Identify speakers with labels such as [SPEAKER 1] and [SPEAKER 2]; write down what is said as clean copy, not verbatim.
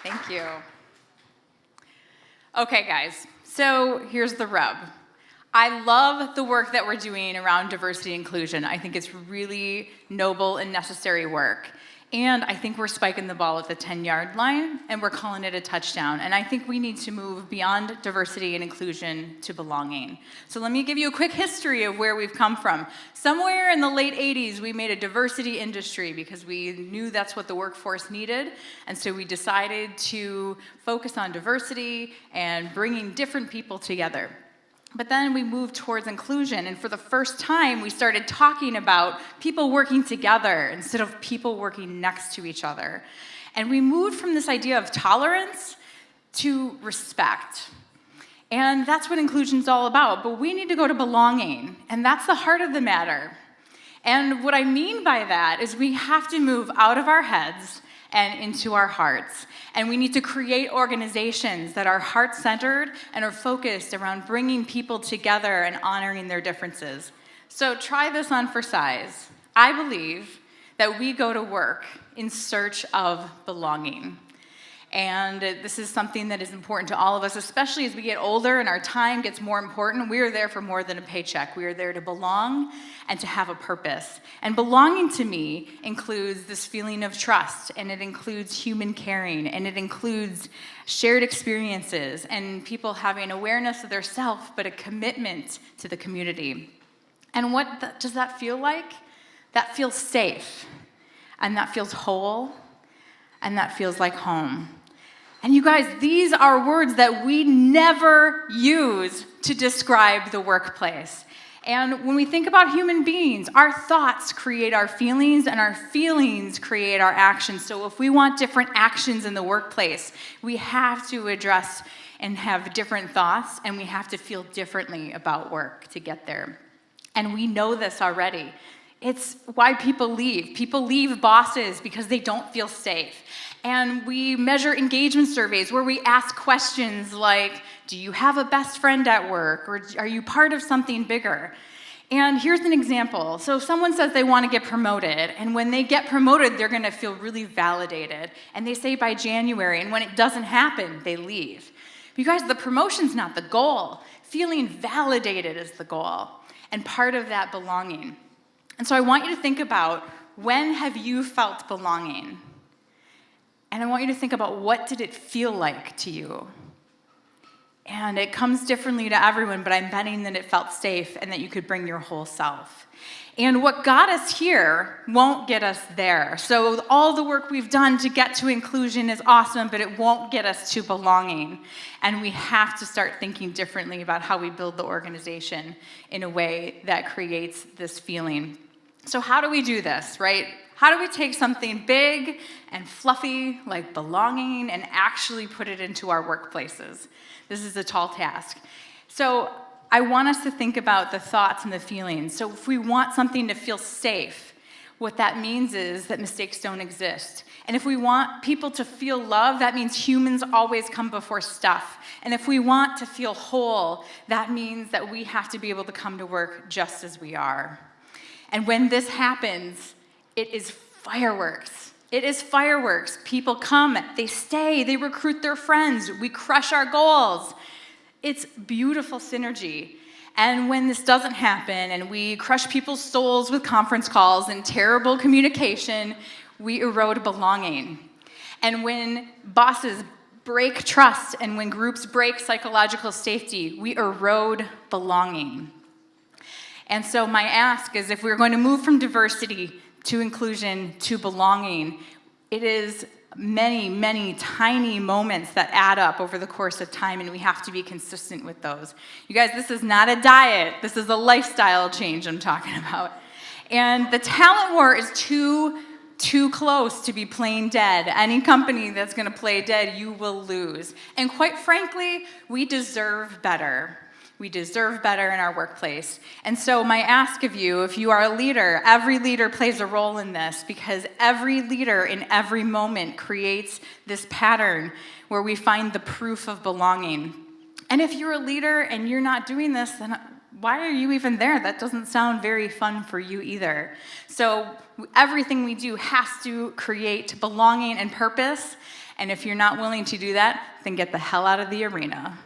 [SPEAKER 1] Thank you. Okay, guys, so here's the rub. I love the work that we're doing around diversity and inclusion. I think it's really noble and necessary work. And I think we're spiking the ball at the 10-yard line, and we're calling it a touchdown. And I think we need to move beyond diversity and inclusion to belonging. So let me give you a quick history of where we've come from. Somewhere in the late 80s, we made a diversity industry because we knew that's what the workforce needed. And so we decided to focus on diversity and bringing different people together. But then we moved towards inclusion, and for the first time, we started talking about people working together instead of people working next to each other. And we moved from this idea of tolerance to respect. And that's what inclusion is all about, but we need to go to belonging, and that's the heart of the matter. And what I mean by that is we have to move out of our heads and into our hearts. And we need to create organizations that are heart-centered and are focused around bringing people together and honoring their differences. So try this on for size. I believe that we go to work in search of belonging. And this is something that is important to all of us, especially as we get older and our time gets more important. We are there for more than a paycheck. We are there to belong and to have a purpose. And belonging to me includes this feeling of trust, and it includes human caring, and it includes shared experiences and people having awareness of their self, but a commitment to the community. And what does that feel like? That feels safe, and that feels whole, and that feels like home. And you guys, these are words that we never use to describe the workplace. And when we think about human beings, our thoughts create our feelings, and our feelings create our actions. So if we want different actions in the workplace, we have to address and have different thoughts, and we have to feel differently about work to get there. And we know this already. It's why people leave. People leave bosses because they don't feel safe. And we measure engagement surveys where we ask questions like, do you have a best friend at work? Or are you part of something bigger? And here's an example. So someone says they want to get promoted, and when they get promoted, they're going to feel really validated. And they say by January, and when it doesn't happen, they leave. But you guys, the promotion's not the goal. Feeling validated is the goal, and part of that belonging. And so I want you to think about, when have you felt belonging? And I want you to think about, what did it feel like to you? And it comes differently to everyone, but I'm betting that it felt safe and that you could bring your whole self. And what got us here won't get us there. So all the work we've done to get to inclusion is awesome, but it won't get us to belonging. And we have to start thinking differently about how we build the organization in a way that creates this feeling. So how do we do this, right? How do we take something big and fluffy like belonging and actually put it into our workplaces? This is a tall task. So I want us to think about the thoughts and the feelings. So if we want something to feel safe, what that means is that mistakes don't exist. And if we want people to feel love, that means humans always come before stuff. And if we want to feel whole, that means that we have to be able to come to work just as we are. And when this happens, it is fireworks. It is fireworks. People come, they stay, they recruit their friends, we crush our goals. It's beautiful synergy. And when this doesn't happen and we crush people's souls with conference calls and terrible communication, we erode belonging. And when bosses break trust and when groups break psychological safety, we erode belonging. And so my ask is, if we're going to move from diversity to inclusion to belonging, it is many, many tiny moments that add up over the course of time, and we have to be consistent with those. You guys, this is not a diet. This is a lifestyle change I'm talking about. And the talent war is too close to be playing dead. Any company that's going to play dead, you will lose. And quite frankly, we deserve better. We deserve better in our workplace. And so my ask of you, if you are a leader, every leader plays a role in this, because every leader in every moment creates this pattern where we find the proof of belonging. And if you're a leader and you're not doing this, then why are you even there? That doesn't sound very fun for you either. So everything we do has to create belonging and purpose. And if you're not willing to do that, then get the hell out of the arena.